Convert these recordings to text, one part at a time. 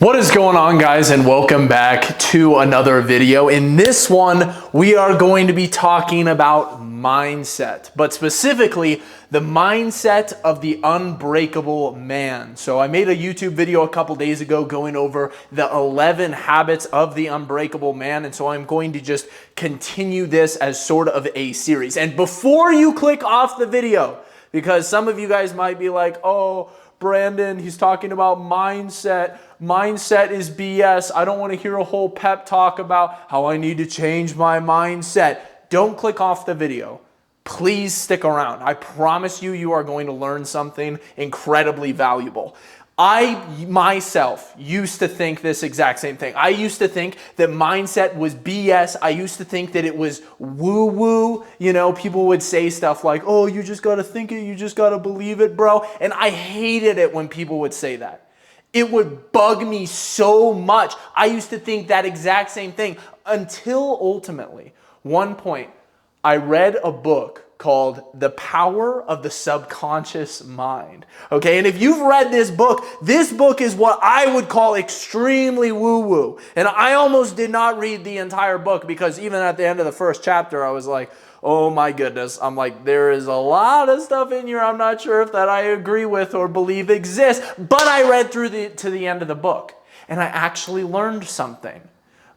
What is going on, guys, and welcome back to another video. In this one, we are going to be talking about mindset, but specifically the mindset of the unbreakable man. So I made a YouTube video a couple days ago going over the 11 habits of the unbreakable man, and so I'm going to just continue this as sort of a series. And before you click off the video, because some of you guys might be like, oh, Brandon, he's talking about mindset. Mindset is BS. I don't want to hear a whole pep talk about how I need to change my mindset. Don't click off the video. Please stick around. I promise you, you are going to learn something incredibly valuable. I myself used to think this exact same thing. I used to think that mindset was BS. I used to think that it was woo-woo. You know, people would say stuff like, oh, you just got to think it. You just got to believe it, bro. And I hated it when people would say that. It would bug me so much. I used to think that exact same thing until ultimately, one point, I read a book called The Power of the Subconscious Mind. Okay, and if you've read this book is what I would call extremely woo-woo. And I almost did not read the entire book because even at the end of the first chapter, I was like, oh my goodness. I'm like, there is a lot of stuff in here I'm not sure if that I agree with or believe exists. But I read through to the end of the book, and I actually learned something.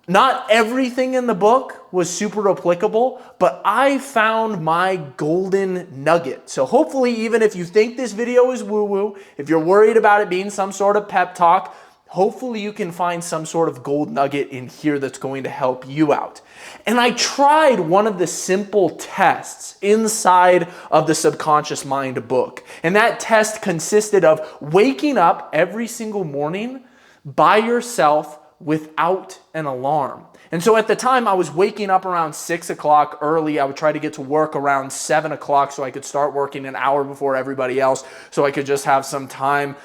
Not everything in the book was super applicable, but I found my golden nugget. So hopefully, even if you think this video is woo-woo, if you're worried about it being some sort of pep talk, hopefully you can find some sort of gold nugget in here that's going to help you out. And I tried one of the simple tests inside of the Subconscious Mind book. And that test consisted of waking up every single morning by yourself without an alarm. And so at the time I was waking up around 6 o'clock early. I would try to get to work around 7 o'clock so I could start working an hour before everybody else, so I could just have some time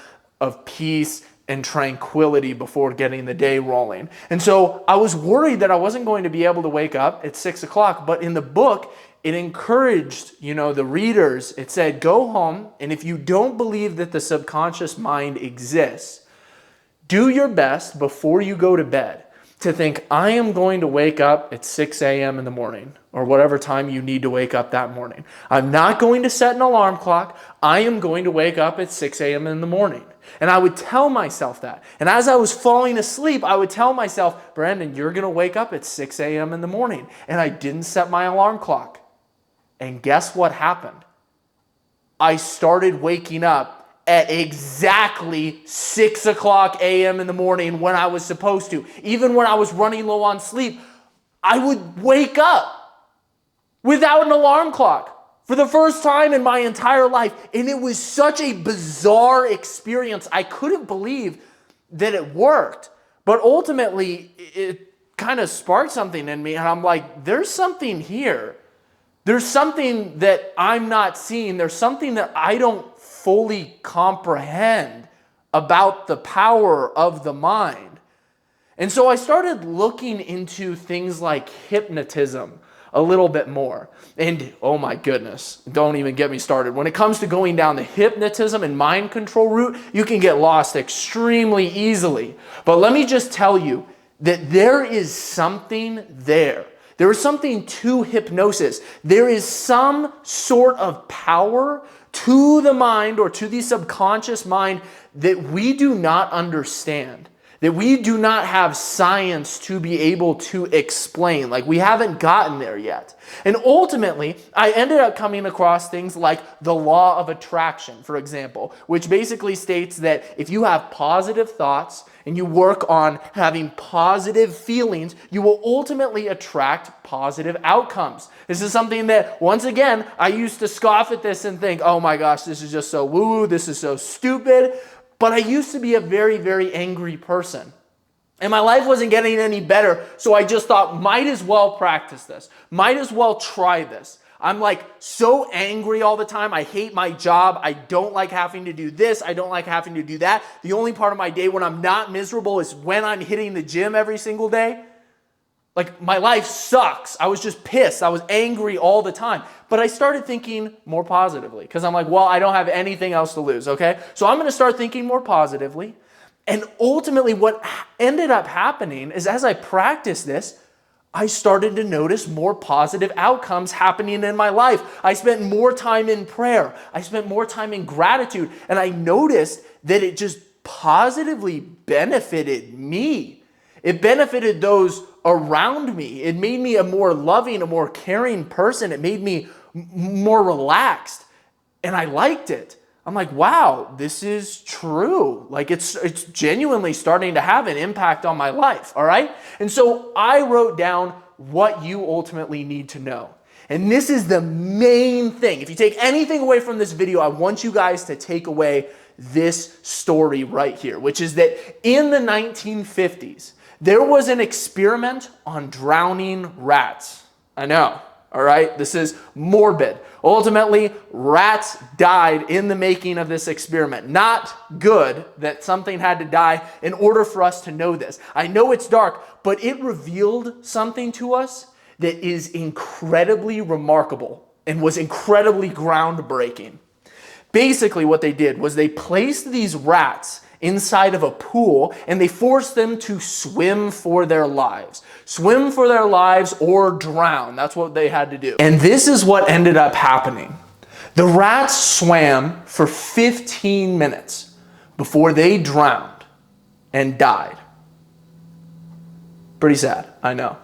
of peace and tranquility before getting the day rolling. And so I was worried that I wasn't going to be able to wake up at 6 o'clock, but in the book, it encouraged, the readers. It said, go home, and if you don't believe that the subconscious mind exists, do your best before you go to bed to think, I am going to wake up at 6 a.m. in the morning, or whatever time you need to wake up that morning. I'm not going to set an alarm clock. I am going to wake up at 6 a.m. in the morning. And I would tell myself that. And as I was falling asleep, I would tell myself, Brandon, you're going to wake up at 6 a.m. in the morning. And I didn't set my alarm clock. And guess what happened? I started waking up at exactly 6 o'clock a.m. in the morning when I was supposed to. Even when I was running low on sleep, I would wake up without an alarm clock for the first time in my entire life. And it was such a bizarre experience. I couldn't believe that it worked. But ultimately, it kind of sparked something in me. And I'm like, there's something here. There's something that I'm not seeing. There's something that I don't fully comprehend about the power of the mind. And so I started looking into things like hypnotism a little bit more. And oh my goodness, don't even get me started. When it comes to going down the hypnotism and mind control route, you can get lost extremely easily. But let me just tell you that there is something there. There is something to hypnosis. There is some sort of power to the mind or to the subconscious mind that we do not understand, that we do not have science to be able to explain. Like, we haven't gotten there yet. And ultimately, I ended up coming across things like the law of attraction, for example, which basically states that if you have positive thoughts and you work on having positive feelings, you will ultimately attract positive outcomes. This is something that, once again, I used to scoff at this and think, oh my gosh, this is just so woo-woo, this is so stupid. But I used to be a very, very angry person. And my life wasn't getting any better, so I just thought, might as well practice this. Might as well try this. I'm like so angry all the time. I hate my job. I don't like having to do this. I don't like having to do that. The only part of my day when I'm not miserable is when I'm hitting the gym every single day. Like, my life sucks. I was just pissed. I was angry all the time. But I started thinking more positively because I'm like, well, I don't have anything else to lose, okay? So I'm going to start thinking more positively. And ultimately what ended up happening is as I practiced this, I started to notice more positive outcomes happening in my life. I spent more time in prayer. I spent more time in gratitude. And I noticed that it just positively benefited me. It benefited those around me. It made me a more loving, a more caring person. It made me more relaxed. And I liked it. I'm like, wow, this is true. Like it's genuinely starting to have an impact on my life, all right? And so I wrote down what you ultimately need to know. And this is the main thing. If you take anything away from this video, I want you guys to take away this story right here, which is that in the 1950s, there was an experiment on drowning rats. I know. All right, this is morbid. Ultimately, rats died in the making of this experiment. Not good that something had to die in order for us to know this. I know it's dark, but it revealed something to us that is incredibly remarkable and was incredibly groundbreaking. Basically, what they did was they placed these rats inside of a pool and they forced them to swim for their lives. Swim for their lives or drown. That's what they had to do. And this is what ended up happening. The rats swam for 15 minutes before they drowned and died. Pretty sad, I know.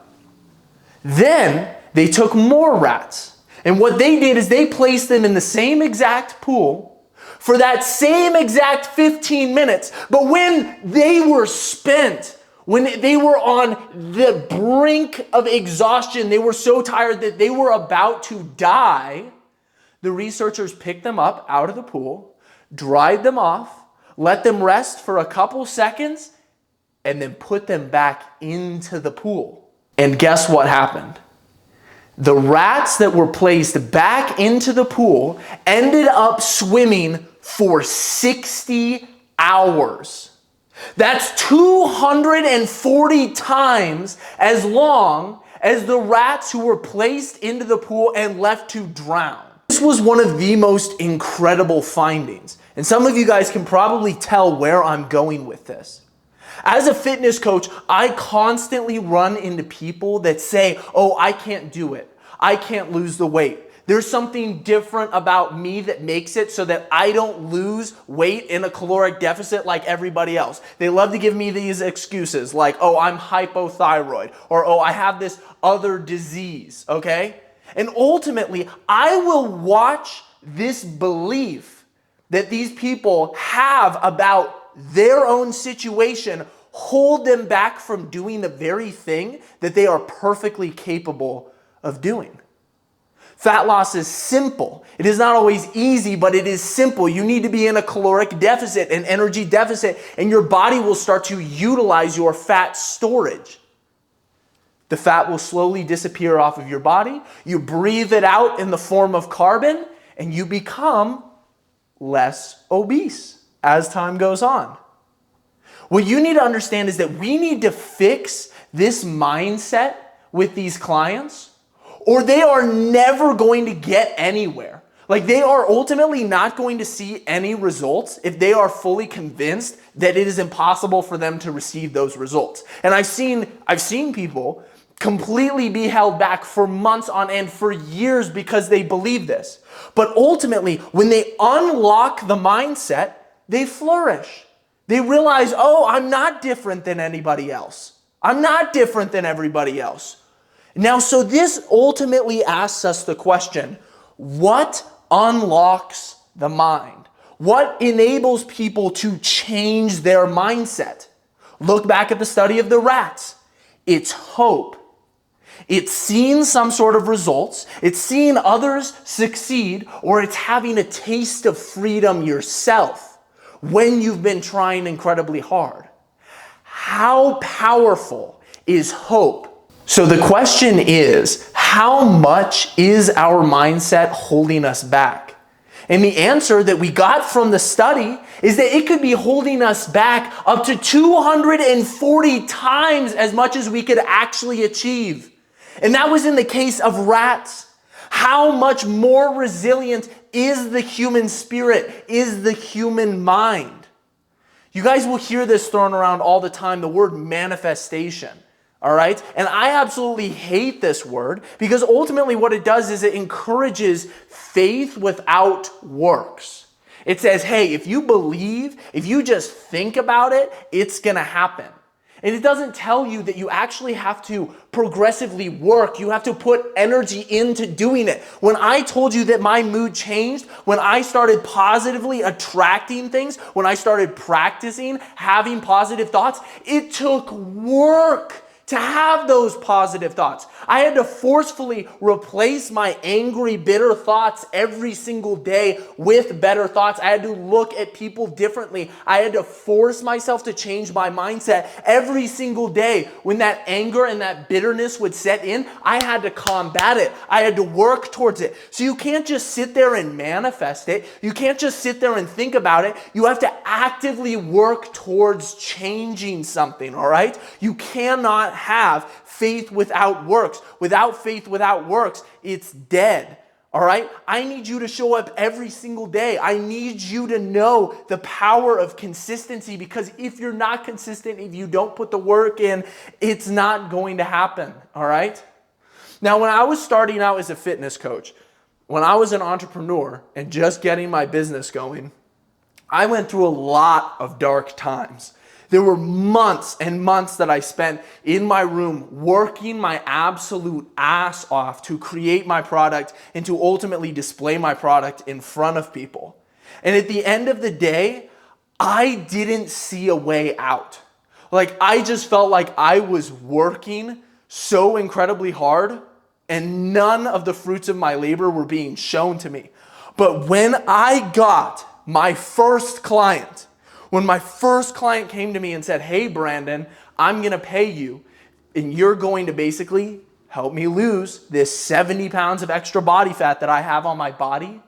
Then they took more rats. And what they did is they placed them in the same exact pool for that same exact 15 minutes. But when they were spent, when they were on the brink of exhaustion, they were so tired that they were about to die, the researchers picked them up out of the pool, dried them off, let them rest for a couple seconds, and then put them back into the pool. And guess what happened? The rats that were placed back into the pool ended up swimming for 60 hours. That's 240 times as long as the rats who were placed into the pool and left to drown. This was one of the most incredible findings. And some of you guys can probably tell where I'm going with this. As a fitness coach, I constantly run into people that say, oh, I can't do it. I can't lose the weight. There's something different about me that makes it so that I don't lose weight in a caloric deficit like everybody else. They love to give me these excuses like, oh, I'm hypothyroid, or oh, I have this other disease, okay? And ultimately, I will watch this belief that these people have about their own situation hold them back from doing the very thing that they are perfectly capable of doing. Fat loss is simple. It is not always easy, but it is simple. You need to be in a caloric deficit, an energy deficit, and your body will start to utilize your fat storage. The fat will slowly disappear off of your body. You breathe it out in the form of carbon, and you become less obese as time goes on. What you need to understand is that we need to fix this mindset with these clients, or they are never going to get anywhere. Like they are ultimately not going to see any results if they are fully convinced that it is impossible for them to receive those results. And I've seen people completely be held back for months on end, for years, because they believe this. But ultimately, when they unlock the mindset, they flourish. They realize, oh, I'm not different than anybody else. I'm not different than everybody else. Now, so this ultimately asks us the question, what unlocks the mind? What enables people to change their mindset? Look back at the study of the rats. It's hope. It's seeing some sort of results. It's seeing others succeed, or it's having a taste of freedom yourself when you've been trying incredibly hard. How powerful is hope? So the question is, how much is our mindset holding us back? And the answer that we got from the study is that it could be holding us back up to 240 times as much as we could actually achieve. And that was in the case of rats. How much more resilient is the human spirit, is the human mind? You guys will hear this thrown around all the time, the word manifestation. All right? And I absolutely hate this word because ultimately what it does is it encourages faith without works. It says, hey, if you believe, if you just think about it, it's going to happen. And it doesn't tell you that you actually have to progressively work. You have to put energy into doing it. When I told you that my mood changed, when I started positively attracting things, when I started practicing having positive thoughts, it took work to have those positive thoughts. I had to forcefully replace my angry, bitter thoughts every single day with better thoughts. I had to look at people differently. I had to force myself to change my mindset every single day. When that anger and that bitterness would set in, I had to combat it. I had to work towards it. So you can't just sit there and manifest it. You can't just sit there and think about it. You have to actively work towards changing something, all right? You cannot have faith without works. Without faith, without works, it's dead. All right? I need you to show up every single day. I need you to know the power of consistency, because if you're not consistent, if you don't put the work in, it's not going to happen. All right? Now, when I was starting out as a fitness coach, when I was an entrepreneur and just getting my business going, I went through a lot of dark times. There were months and months that I spent in my room working my absolute ass off to create my product and to ultimately display my product in front of people. And at the end of the day, I didn't see a way out. Like, I just felt like I was working so incredibly hard and none of the fruits of my labor were being shown to me. But when I got my first client, when my first client came to me and said, hey, Brandon, I'm going to pay you, and you're going to basically help me lose this 70 pounds of extra body fat that I have on my body,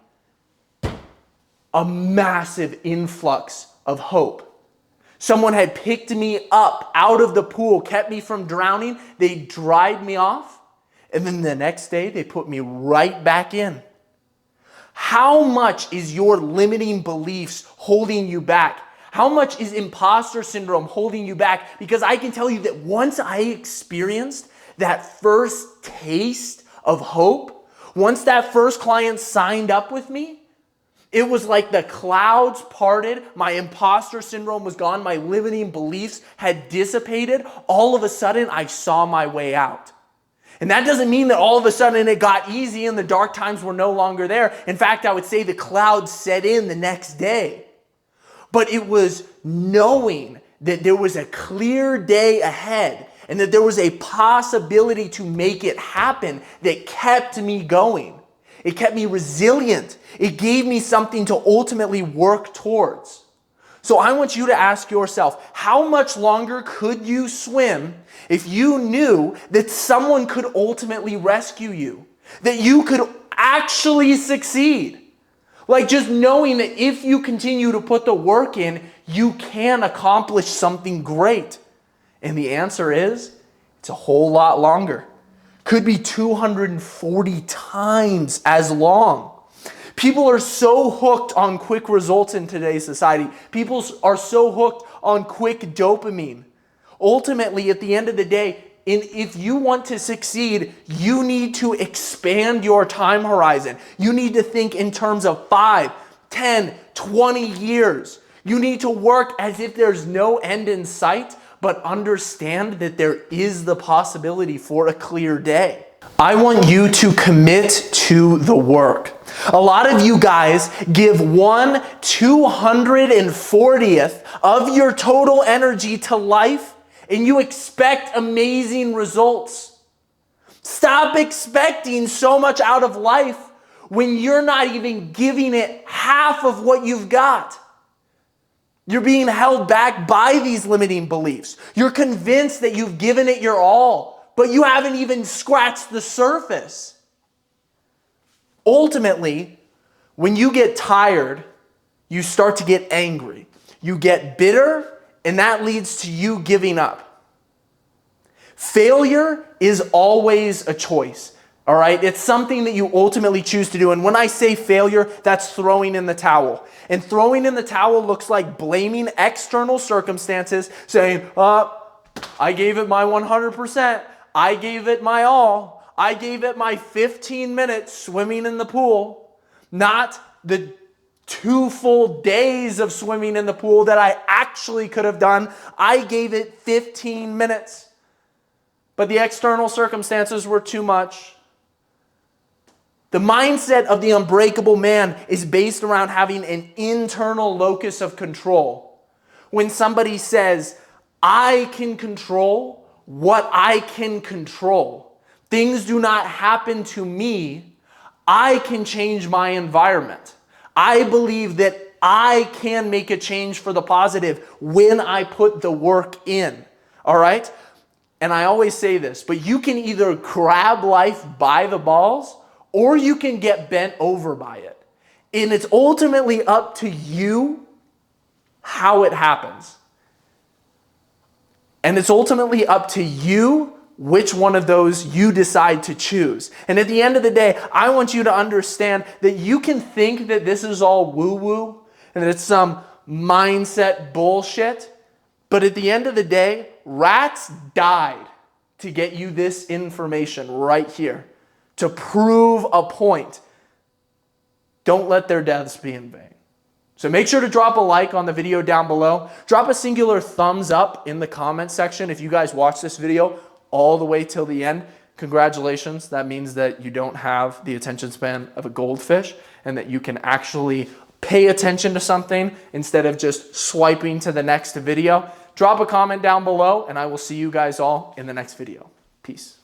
a massive influx of hope. Someone had picked me up out of the pool, kept me from drowning. They dried me off, and then the next day they put me right back in. How much is your limiting beliefs holding you back? How much is imposter syndrome holding you back? Because I can tell you that once I experienced that first taste of hope, once that first client signed up with me, it was like the clouds parted, my imposter syndrome was gone, my limiting beliefs had dissipated. All of a sudden, I saw my way out. And that doesn't mean that all of a sudden it got easy and the dark times were no longer there. In fact, I would say the clouds set in the next day. But it was knowing that there was a clear day ahead and that there was a possibility to make it happen that kept me going. It kept me resilient. It gave me something to ultimately work towards. So I want you to ask yourself, how much longer could you swim if you knew that someone could ultimately rescue you? That you could actually succeed? Like, just knowing that if you continue to put the work in, you can accomplish something great. And the answer is, it's a whole lot longer. Could be 240 times as long. People are so hooked on quick results in today's society. People are so hooked on quick dopamine. Ultimately, at the end of the day, if you want to succeed, you need to expand your time horizon. You need to think in terms of 5, 10, 20 years. You need to work as if there's no end in sight, but understand that there is the possibility for a clear day. I want you to commit to the work. A lot of you guys give 1/240th of your total energy to life, and you expect amazing results. Stop expecting so much out of life when you're not even giving it half of what you've got. You're being held back by these limiting beliefs. You're convinced that you've given it your all, but you haven't even scratched the surface. Ultimately, when you get tired, you start to get angry. You get bitter, and that leads to you giving up. Failure is always a choice. All right, it's something that you ultimately choose to do. And when I say failure, that's throwing in the towel. And throwing in the towel looks like blaming external circumstances, saying, I gave it my 100%. I gave it my all. I gave it my 15 minutes swimming in the pool, not the 2 full days of swimming in the pool that I actually could have done. I gave it 15 minutes. But the external circumstances were too much. The mindset of the unbreakable man is based around having an internal locus of control. When somebody says, I can control what I can control, things do not happen to me, I can change my environment. I believe that I can make a change for the positive when I put the work in. All right? And I always say this, but you can either grab life by the balls or you can get bent over by it. And it's ultimately up to you how it happens. And it's ultimately up to you which one of those you decide to choose. And at the end of the day, I want you to understand that you can think that this is all woo-woo and that it's some mindset bullshit. But at the end of the day, rats died to get you this information right here, to prove a point. Don't let their deaths be in vain. So make sure to drop a like on the video down below. Drop a singular thumbs up in the comment section if you guys watch this video all the way till the end. Congratulations. That means that you don't have the attention span of a goldfish and that you can actually pay attention to something instead of just swiping to the next video. Drop a comment down below and I will see you guys all in the next video. Peace.